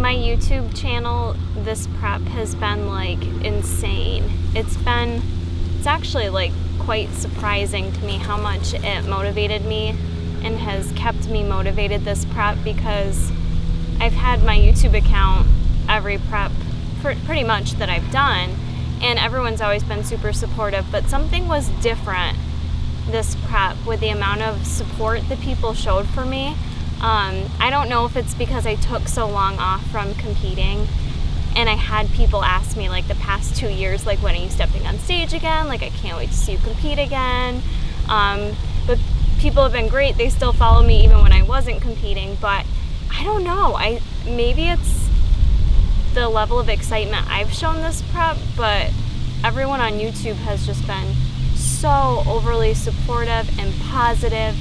my YouTube channel, this prep has been like insane. It's actually like quite surprising to me how much it motivated me and has kept me motivated this prep, because I've had my YouTube account every prep pretty much that I've done, and everyone's always been super supportive, but something was different this prep with the amount of support that people showed for me. I don't know if it's because I took so long off from competing, and I had people ask me like the past 2 years, like, when are you stepping on stage again? Like, I can't wait to see you compete again. But people have been great. They still follow me even when I wasn't competing, but I don't know. Maybe it's the level of excitement I've shown this prep, but everyone on YouTube has just been so overly supportive and positive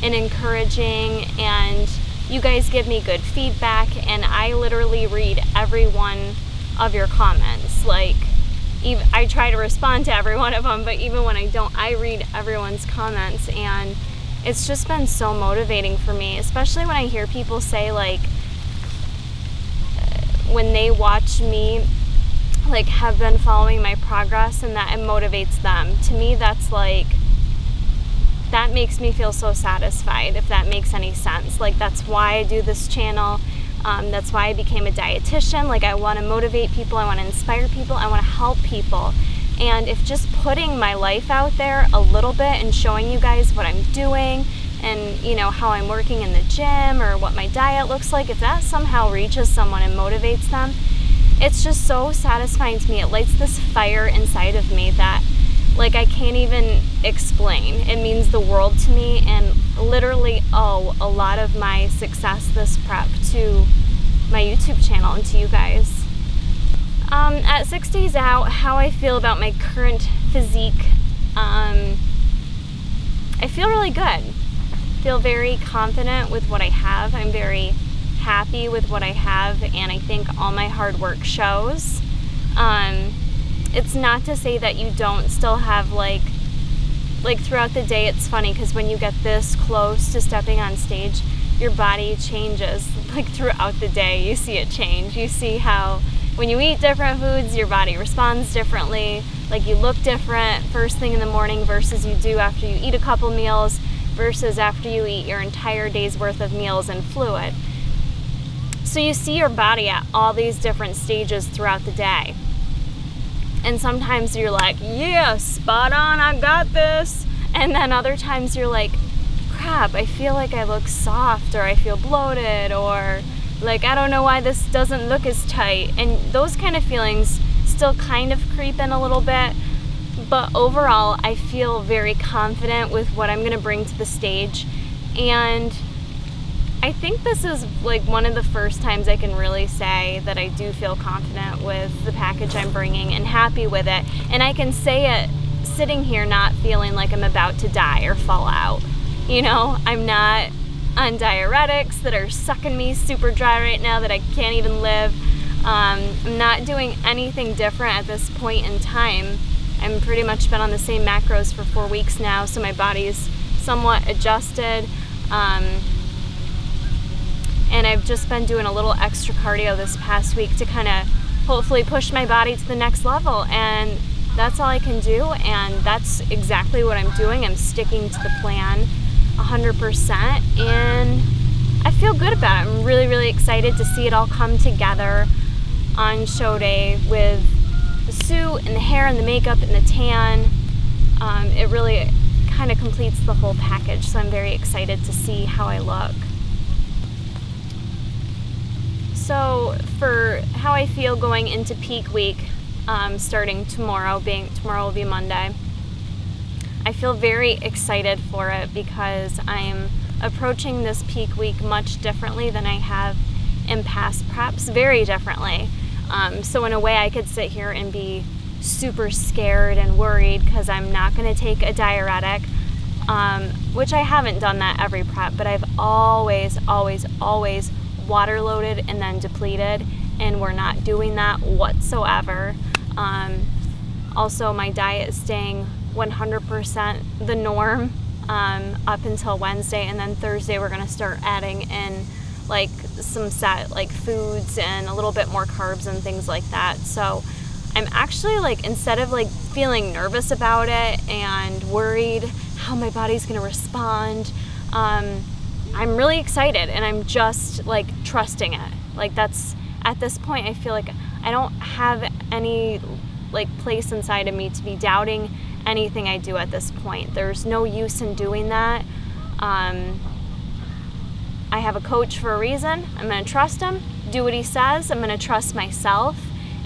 and encouraging, and you guys give me good feedback, and I literally read every one of your comments. Like, I try to respond to every one of them, but even when I don't, I read everyone's comments, and it's just been so motivating for me, especially when I hear people say, like, when they watch me, like, have been following my progress and that it motivates them. To me, that's like, that makes me feel so satisfied, if that makes any sense. Like, that's why I do this channel. That's why I became a dietitian. Like, I want to motivate people, I want to inspire people, I want to help people. And if just putting my life out there a little bit and showing you guys what I'm doing and, you know, how I'm working in the gym or what my diet looks like, if that somehow reaches someone and motivates them, it's just so satisfying to me. It lights this fire inside of me that, like, I can't even explain. It means the world to me, and literally owe a lot of my success this prep to my YouTube channel and to you guys. At 6 days out, how I feel about my current physique, I feel really good. I feel very confident with what I have. I'm very happy with what I have, and I think all my hard work shows. It's not to say that you don't still have like throughout the day. It's funny because when you get this close to stepping on stage, your body changes. Like, throughout the day, you see it change. You see how when you eat different foods, your body responds differently. Like, you look different first thing in the morning versus you do after you eat a couple meals versus after you eat your entire day's worth of meals and fluid. So you see your body at all these different stages throughout the day. And sometimes you're like, yeah, spot on, I got this. And then other times you're like, crap, I feel like I look soft, or I feel bloated, or like, I don't know why this doesn't look as tight. And those kind of feelings still kind of creep in a little bit. But overall, I feel very confident with what I'm going to bring to the stage. And I think this is like one of the first times I can really say that I do feel confident with the package I'm bringing and happy with it. And I can say it sitting here not feeling like I'm about to die or fall out. You know, I'm not on diuretics that are sucking me super dry right now that I can't even live. I'm not doing anything different at this point in time. I'm pretty much been on the same macros for 4 weeks now, so my body's somewhat adjusted. And I've just been doing a little extra cardio this past week to kind of hopefully push my body to the next level. And that's all I can do, and that's exactly what I'm doing. I'm sticking to the plan 100%, and I feel good about it. I'm really, really excited to see it all come together on show day with the suit and the hair and the makeup and the tan. It really kind of completes the whole package, so I'm very excited to see how I look. So for how I feel going into peak week, starting tomorrow will be Monday, I feel very excited for it because I'm approaching this peak week much differently than I have in past preps, very differently. So in a way I could sit here and be super scared and worried because I'm not going to take a diuretic, which I haven't done that every prep, but I've always water loaded and then depleted, and we're not doing that whatsoever. Also, my diet is staying 100% the norm up until Wednesday, and then Thursday we're going to start adding in like some set like foods and a little bit more carbs and things like that. So I'm actually like, instead of like feeling nervous about it and worried how my body's gonna respond, I'm really excited, and I'm just like trusting it. Like, that's, at this point, I feel like I don't have any like place inside of me to be doubting anything I do at this point. There's no use in doing that. I have a coach for a reason. I'm gonna trust him, do what he says. I'm gonna trust myself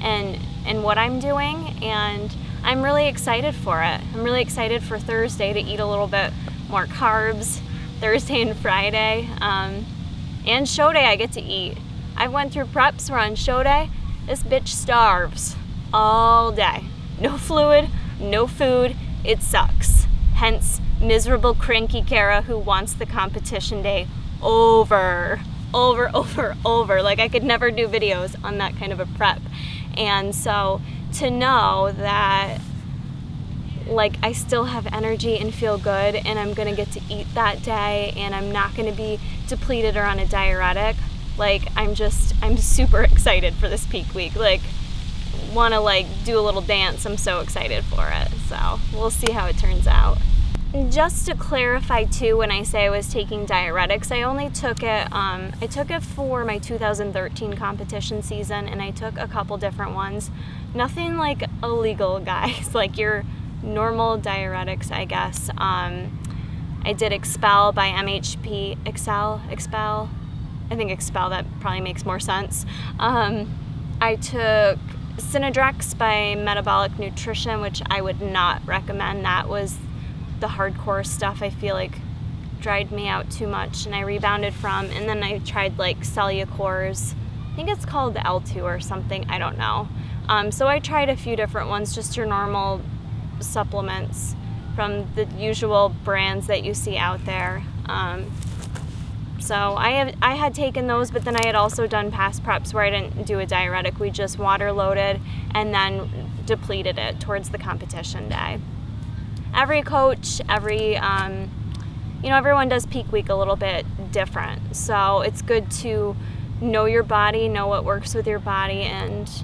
and what I'm doing, and I'm really excited for it. I'm really excited for Thursday to eat a little bit more carbs, Thursday and Friday, and show day I get to eat. I went through preps where on show day, this bitch starves all day. No fluid, no food, it sucks. Hence, miserable, cranky Kara who wants the competition day over. Like, I could never do videos on that kind of a prep. And so to know that like I still have energy and feel good, and I'm gonna get to eat that day, and I'm not gonna be depleted or on a diuretic, like I'm super excited for this peak week. Like, wanna like do a little dance. I'm so excited for it. So we'll see how it turns out. Just to clarify too, when I say I was taking diuretics, I only took it, I took it for my 2013 competition season, and I took a couple different ones. Nothing like illegal, guys, like your normal diuretics, I guess. I did Expel by MHP, Expel, I think Expel, that probably makes more sense. I took Synodrex by Metabolic Nutrition, which I would not recommend. That was the hardcore stuff I feel like dried me out too much and I rebounded from. And then I tried like Cellucors, I think it's called L2 or something, I don't know. So I tried a few different ones, just your normal supplements from the usual brands that you see out there. So I had taken those, but then I had also done past preps where I didn't do a diuretic. We just water loaded and then depleted it towards the competition day. Every coach, everyone does peak week a little bit different. So it's good to know your body, know what works with your body, and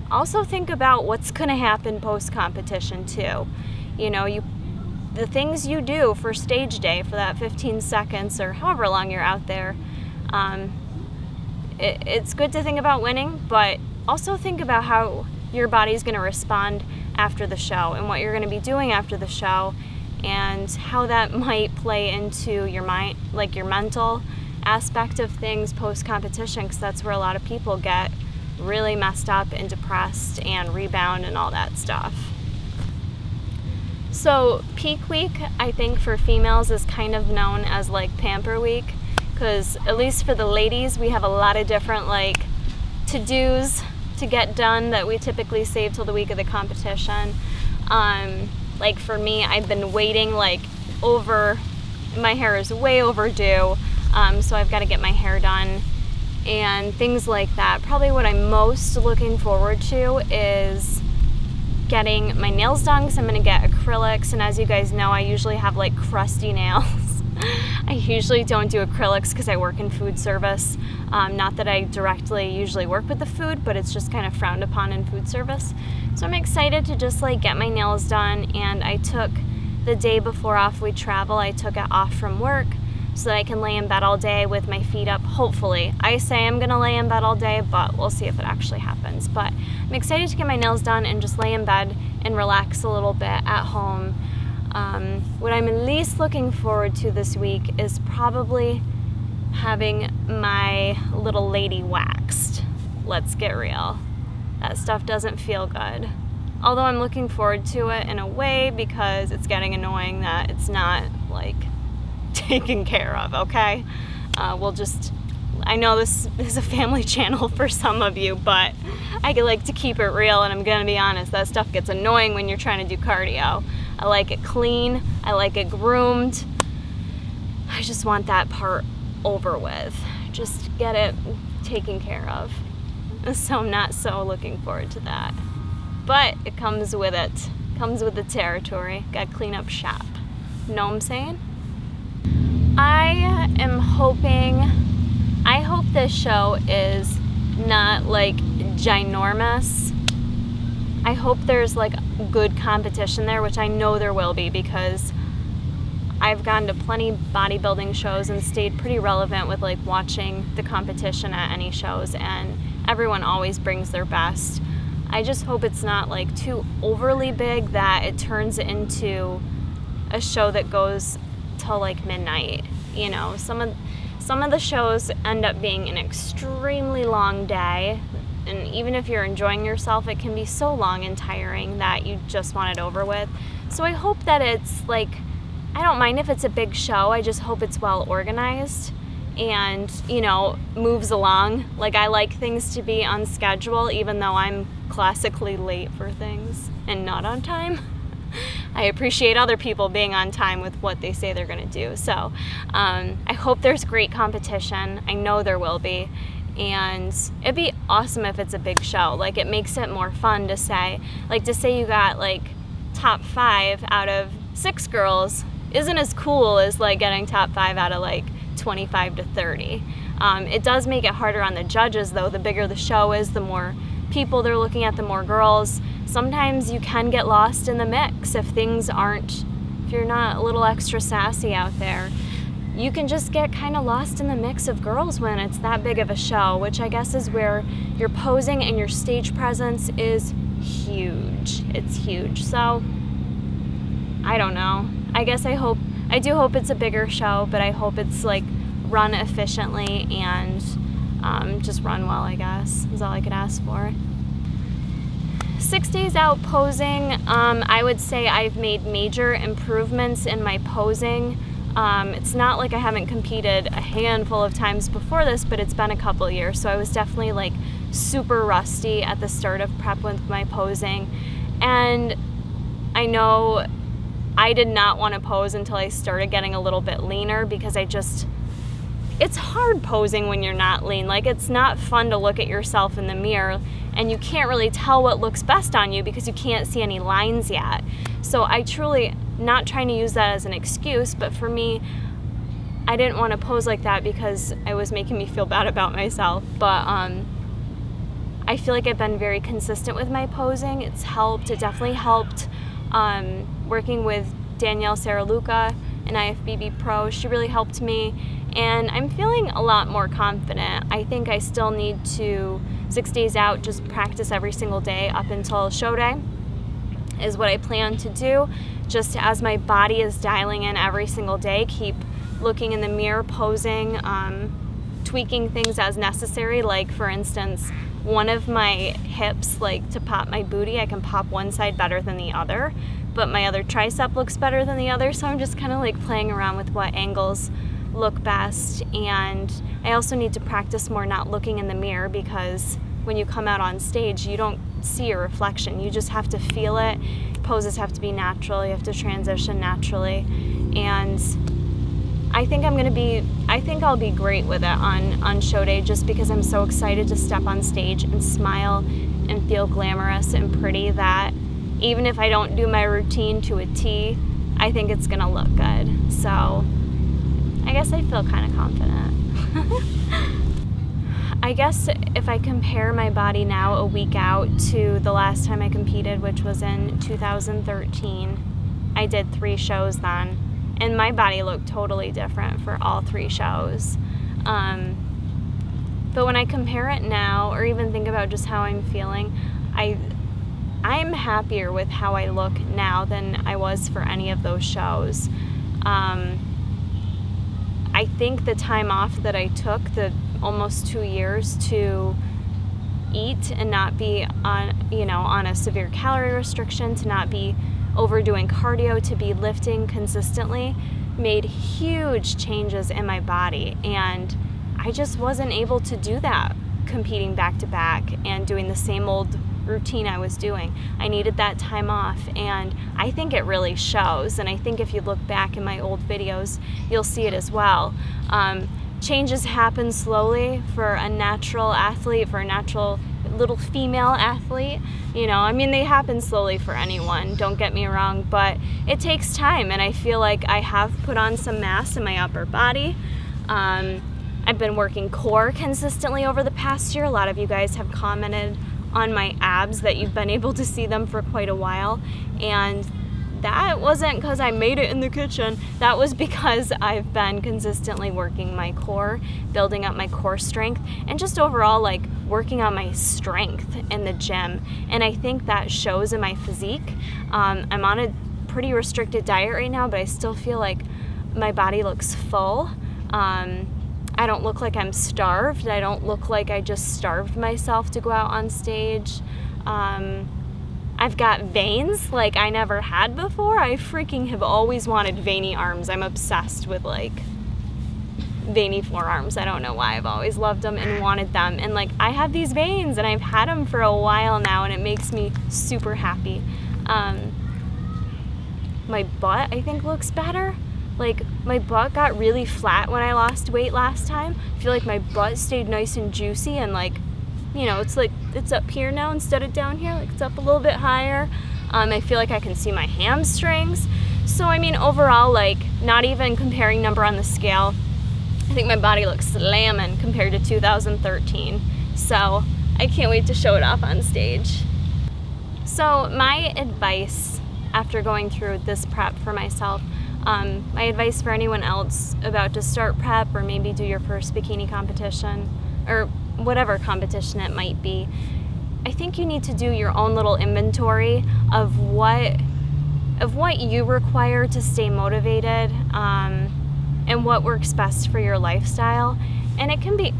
also think about what's going to happen post-competition too. You know, the things you do for stage day, for that 15 seconds or however long you're out there, it's good to think about winning, but also think about how your body's going to respond after the show and what you're going to be doing after the show and how that might play into your mind, like your mental aspect of things post-competition, because that's where a lot of people get really messed up and depressed and rebound and all that stuff. So peak week, I think for females, is kind of known as like pamper week, because at least for the ladies, we have a lot of different like to-dos to get done that we typically save till the week of the competition. Like for me, I've been waiting my hair is way overdue, so I've got to get my hair done and things like that. Probably what I'm most looking forward to is getting my nails done, because I'm going to get acrylics, and as you guys know, I usually have like crusty nails. I usually don't do acrylics because I work in food service. Not that I directly usually work with the food, but it's just kind of frowned upon in food service. So I'm excited to just like get my nails done, and I took the day before off we travel, I took it off from work so that I can lay in bed all day with my feet up, hopefully. I say I'm gonna lay in bed all day, but we'll see if it actually happens. But I'm excited to get my nails done and just lay in bed and relax a little bit at home. What I'm least looking forward to this week is probably having my little lady waxed. Let's get real. That stuff doesn't feel good. Although I'm looking forward to it in a way, because it's getting annoying that it's not like taken care of, okay? I know this is a family channel for some of you, but I like to keep it real, and I'm gonna be honest, that stuff gets annoying when you're trying to do cardio. I like it clean, I like it groomed. I just want that part over with. Just get it taken care of. So I'm not so looking forward to that. But it comes with it. Comes with the territory. Gotta clean up shop. Know what I'm saying? I am hoping I hope this show is not like ginormous. I hope there's like good competition there, which I know there will be because I've gone to plenty bodybuilding shows and stayed pretty relevant with like watching the competition at any shows, and everyone always brings their best. I just hope it's not like too overly big that it turns into a show that goes till like midnight. You know, some of the shows end up being an extremely long day, and even if you're enjoying yourself, it can be so long and tiring that you just want it over with. So I hope that it's like, I don't mind if it's a big show, I just hope it's well organized and, you know, moves along. Like, I like things to be on schedule, even though I'm classically late for things and not on time. I appreciate other people being on time with what they say they're going to do. So I hope there's great competition. I know there will be. And it'd be awesome if it's a big show. Like, it makes it more fun to say. Like, to say you got, like, top 5 out of 6 girls isn't as cool as, like, getting top 5 out of, like, 25 to 30. It does make it harder on the judges, though. The bigger the show is, the more people they're looking at, the more girls. Sometimes you can get lost in the mix if you're not a little extra sassy out there. You can just get kind of lost in the mix of girls when it's that big of a show, which I guess is where your posing and your stage presence is huge. It's huge. So, I don't know. I do hope it's a bigger show, but I hope it's like run efficiently and just run well, I guess, is all I could ask for. 6 days out posing, I would say I've made major improvements in my posing. It's not like I haven't competed a handful of times before this, but it's been a couple years, so I was definitely like super rusty at the start of prep with my posing. And I know I did not want to pose until I started getting a little bit leaner, because it's hard posing when you're not lean. Like, it's not fun to look at yourself in the mirror and you can't really tell what looks best on you because you can't see any lines yet. So I truly, not trying to use that as an excuse, but for me, I didn't want to pose like that because it was making me feel bad about myself. But I feel like I've been very consistent with my posing. It's helped. It definitely helped working with Danielle Saraluca, an IFBB pro. She really helped me, and I'm feeling a lot more confident. I think I still need to, 6 days out, just practice every single day up until show day is what I plan to do. Just as my body is dialing in every single day, keep looking in the mirror, posing, tweaking things as necessary. Like, for instance, one of my hips, like to pop my booty, I can pop one side better than the other, but my other tricep looks better than the other, so I'm just kind of like playing around with what angles look best. And I also need to practice more not looking in the mirror, because when you come out on stage, you don't see a reflection. You just have to feel it. Poses have to be natural. You have to transition naturally. And I think I'll be great with it on show day, just because I'm so excited to step on stage and smile and feel glamorous and pretty that even if I don't do my routine to a T, I think it's gonna look good. So I guess I feel kind of confident. I guess if I compare my body now a week out to the last time I competed, which was in 2013, I did 3 shows then, and my body looked totally different for all 3 shows. But when I compare it now, or even think about just how I'm feeling, I'm happier with how I look now than I was for any of those shows. I think the time off that I took, the almost 2 years to eat and not be on a severe calorie restriction, to not be overdoing cardio, to be lifting consistently, made huge changes in my body. And I just wasn't able to do that competing back to back and doing the same old routine I was doing. I needed that time off, and I think it really shows. And I think if you look back in my old videos, you'll see it as well. Changes happen slowly for a natural athlete, for a natural little female athlete. They happen slowly for anyone, don't get me wrong, but it takes time. And I feel like I have put on some mass in my upper body. I've been working core consistently over the past year. A lot of you guys have commented on my abs that you've been able to see them for quite a while, and that wasn't because I made it in the kitchen. That was because I've been consistently working my core, building up my core strength, and just overall like working on my strength in the gym. And I think that shows in my physique. I'm on a pretty restricted diet right now, but I still feel like my body looks full. I don't look like I'm starved. I don't look like I just starved myself to go out on stage. I've got veins like I never had before. I freaking have always wanted veiny arms. I'm obsessed with like veiny forearms. I don't know why. I've always loved them and wanted them. And like I have these veins and I've had them for a while now, and it makes me super happy. My butt, I think, looks better. Like my butt got really flat when I lost weight last time. I feel like my butt stayed nice and juicy, and like, you know, it's like it's up here now instead of down here. Like it's up a little bit higher. I feel like I can see my hamstrings. So I mean, overall, like not even comparing number on the scale, I think my body looks slamming compared to 2013. So I can't wait to show it off on stage. So my advice after going through this prep for myself, my advice for anyone else about to start prep or maybe do your first bikini competition or whatever competition it might be, I think you need to do your own little inventory of what you require to stay motivated, and what works best for your lifestyle. And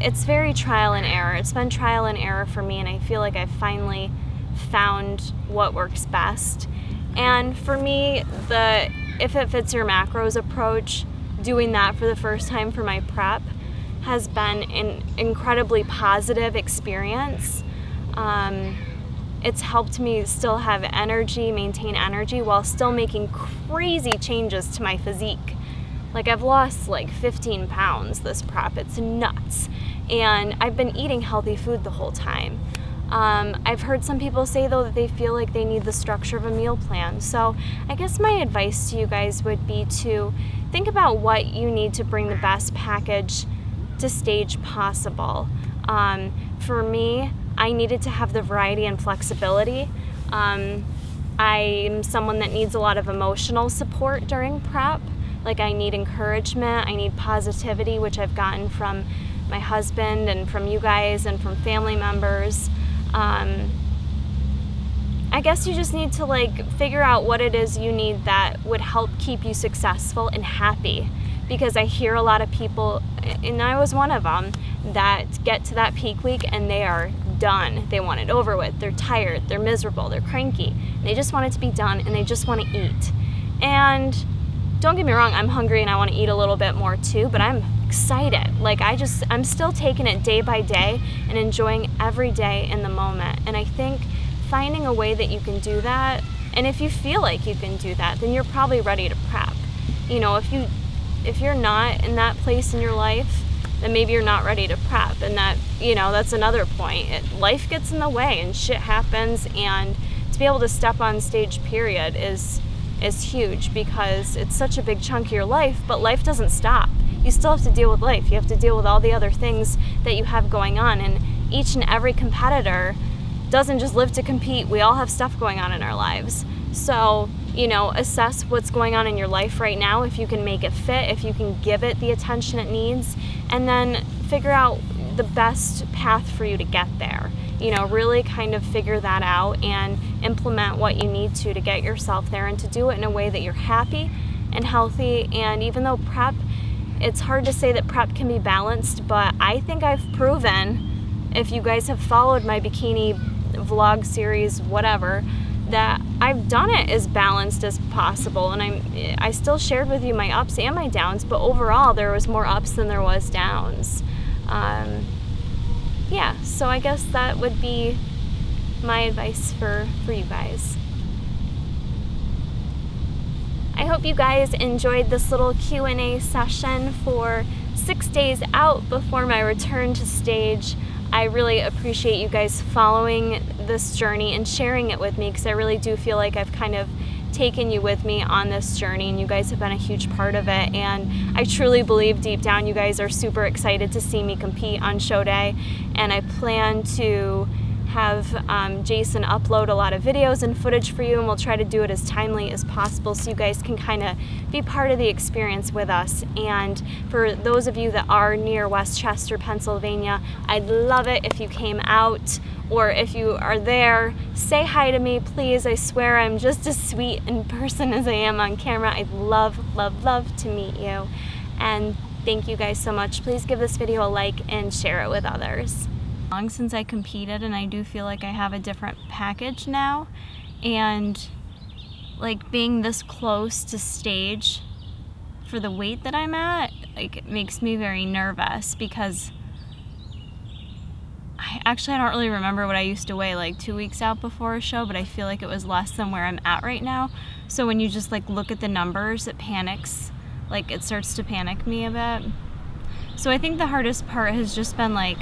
it's very trial and error. It's been trial and error for me, and I feel like I've finally found what works best. And for me, the if it fits your macros approach, doing that for the first time for my prep has been an incredibly positive experience. It's helped me still have energy, maintain energy, while still making crazy changes to my physique. Like I've lost like 15 pounds this prep. It's nuts. And I've been eating healthy food the whole time. I've heard some people say though that they feel like they need the structure of a meal plan. So I guess my advice to you guys would be to think about what you need to bring the best package to stage possible. For me, I needed to have the variety and flexibility. I'm someone that needs a lot of emotional support during prep. Like I need encouragement, I need positivity, which I've gotten from my husband and from you guys and from family members. I guess you just need to like figure out what it is you need that would help keep you successful and happy. Because I hear a lot of people, and I was one of them, that get to that peak week and they are done. They want it over with. They're tired, they're miserable, they're cranky. They just want it to be done and they just want to eat. And don't get me wrong, I'm hungry and I want to eat a little bit more too, but I'm excited. Like I'm still taking it day by day and enjoying every day in the moment. And I think finding a way that you can do that, and if you feel like you can do that, then you're probably ready to prep. You know, if you're not in that place in your life, then maybe you're not ready to prep. And that, you know, that's another point. Life gets in the way and shit happens, and to be able to step on stage, period, is huge because it's such a big chunk of your life, but life doesn't stop. You still have to deal with life. You have to deal with all the other things that you have going on, and each and every competitor doesn't just live to compete. We all have stuff going on in our lives. So, you know, assess what's going on in your life right now, if you can make it fit, if you can give it the attention it needs, and then figure out the best path for you to get there. You know, really kind of figure that out and implement what you need to get yourself there, and to do it in a way that you're happy and healthy. And even though prep, it's hard to say that prep can be balanced, but I think I've proven, if you guys have followed my bikini vlog series, whatever, that I've done it as balanced as possible. And I still shared with you my ups and my downs, but overall there was more ups than there was downs. Yeah, so I guess that would be my advice for you guys. I hope you guys enjoyed this little Q&A session for 6 days out before my return to stage. I really appreciate you guys following this journey and sharing it with me, because I really do feel like I've kind of taken you with me on this journey, and you guys have been a huge part of it. And I truly believe deep down you guys are super excited to see me compete on show day, and I plan to have Jason upload a lot of videos and footage for you, and we'll try to do it as timely as possible so you guys can kind of be part of the experience with us. And for those of you that are near Westchester, Pennsylvania, I'd love it if you came out, or if you are there, say hi to me, please. I swear I'm just as sweet in person as I am on camera. I'd love, love, love to meet you. And thank you guys so much. Please give this video a like and share it with others. Long since I competed, and I do feel like I have a different package now, and like being this close to stage for the weight that I'm at, like, it makes me very nervous, because I don't really remember what I used to weigh like 2 weeks out before a show, but I feel like it was less than where I'm at right now. So when you just like look at the numbers, it panics, like it starts to panic me a bit. So I think the hardest part has just been like